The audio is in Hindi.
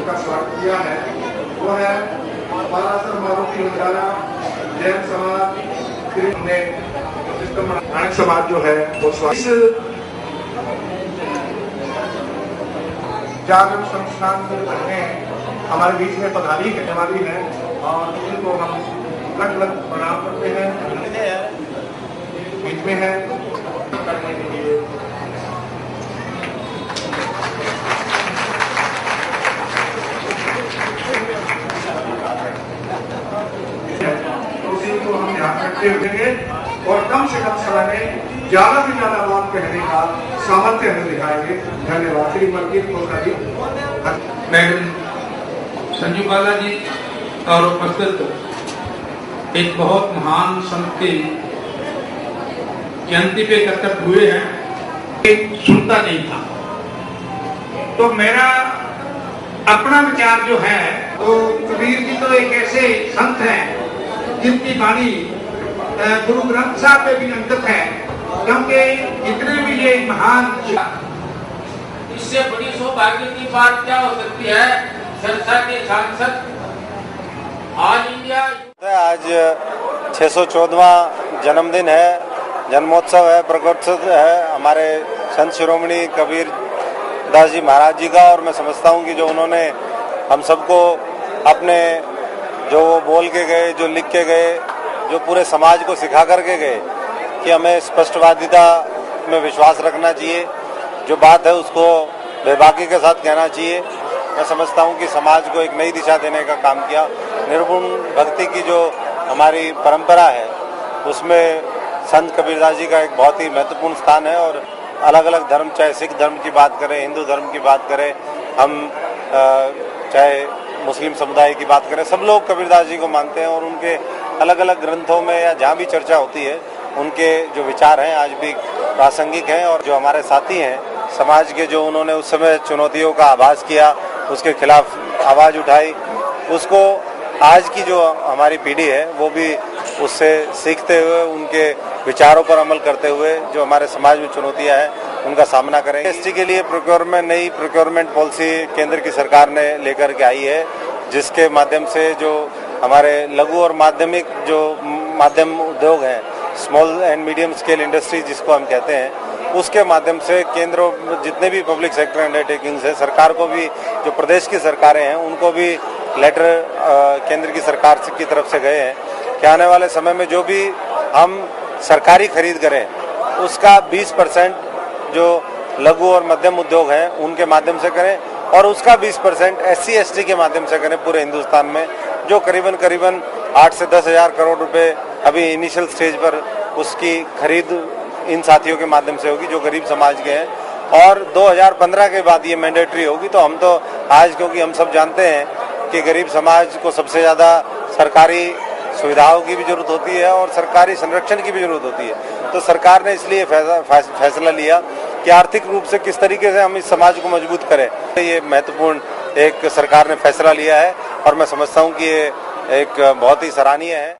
जिनका स्वागत किया है वो है बालासर मारुति बंजारा जैन समाज ने नानक समाज जो है वो स्वागत जागरण संस्थान के बहने हमारे बीच में पधारी है हमारी है और इनको हम लग लग प्रणाम करते हैं। बीच में है करने के लिए तो उसी को हम ध्यान रखते हुए और कम से कम समय में ज्यादा से ज्यादा बात कहने का सामर्थ्य हमें दिखाएंगे। धन्यवाद। श्री मलकीत खोखा जी, मैडम संजू बाला जी और उपस्थित एक बहुत महान संत की जयंती पे एकत्र हुए हैं। सुनता नहीं था तो मेरा अपना विचार जो है तो कबीर जी तो एक ऐसे संत हैं जिनकी वाणी गुरु ग्रंथ साहब में भी अंकित है, क्योंकि जितने भी ये महान, इससे बड़ी सौभाग्य की बात क्या हो सकती है। संस्था के सांसद ऑल इंडिया आज 614वां जन्मदिन है, जन्मोत्सव है, प्रकटोत्सव है हमारे संत शिरोमणि कबीर दास जी महाराज जी का। और मैं समझता हूँ कि जो उन्होंने हम सबको अपने जो बोल के गए, जो लिख के गए, जो पूरे समाज को सिखा करके गए कि हमें स्पष्टवादिता में विश्वास रखना चाहिए, जो बात है उसको बेबाकी के साथ कहना चाहिए। मैं समझता हूँ कि समाज को एक नई दिशा देने का काम किया। निर्गुण भक्ति की जो हमारी परंपरा है उसमें संत कबीरदास जी का एक बहुत ही महत्वपूर्ण स्थान है। और अलग अलग धर्म, चाहे सिख धर्म की बात करें, हिंदू धर्म की बात करें, हम चाहे मुस्लिम समुदाय की बात करें, सब लोग कबीरदास जी को मानते हैं। और उनके अलग अलग ग्रंथों में या जहाँ भी चर्चा होती है उनके जो विचार हैं आज भी प्रासंगिक हैं। और जो हमारे साथी हैं समाज के, जो उन्होंने उस समय चुनौतियों का आभास किया, उसके खिलाफ आवाज़ उठाई, उसको आज की जो हमारी पीढ़ी है वो भी उससे सीखते हुए, उनके विचारों पर अमल करते हुए जो हमारे समाज में चुनौतियां हैं उनका सामना करेंगे। एसटी के लिए नई प्रोक्योरमेंट पॉलिसी केंद्र की सरकार ने लेकर के आई है, जिसके माध्यम से जो हमारे लघु और माध्यमिक जो माध्यम उद्योग हैं, small and medium scale industry जिसको हम कहते हैं, उसके माध्यम से केंद्रों जितने भी पब्लिक सेक्टर अंडरटेकिंग्स है, सरकार को भी, जो प्रदेश की सरकारें हैं उनको भी लेटर केंद्र की सरकार की तरफ से गए हैं कि आने वाले समय में जो भी हम सरकारी खरीद करें उसका 20% जो लघु और मध्यम उद्योग हैं उनके माध्यम से करें, और उसका 20% SC/ST के माध्यम से करें पूरे हिंदुस्तान में, जो करीबन 8 से 10 हजार करोड़ रुपए अभी इनिशियल स्टेज पर उसकी खरीद इन साथियों के माध्यम से होगी जो गरीब समाज के हैं। और 2015 के बाद ये मैंडेटरी होगी। तो हम तो आज, क्योंकि हम सब जानते हैं कि गरीब समाज को सबसे ज़्यादा सरकारी सुविधाओं की भी जरूरत होती है और सरकारी संरक्षण की भी जरूरत होती है, तो सरकार ने इसलिए फैसला लिया कि आर्थिक रूप से किस तरीके से हम इस समाज को मजबूत करें। ये महत्वपूर्ण एक सरकार ने फैसला लिया है और मैं समझता हूँ कि ये एक बहुत ही सराहनीय है।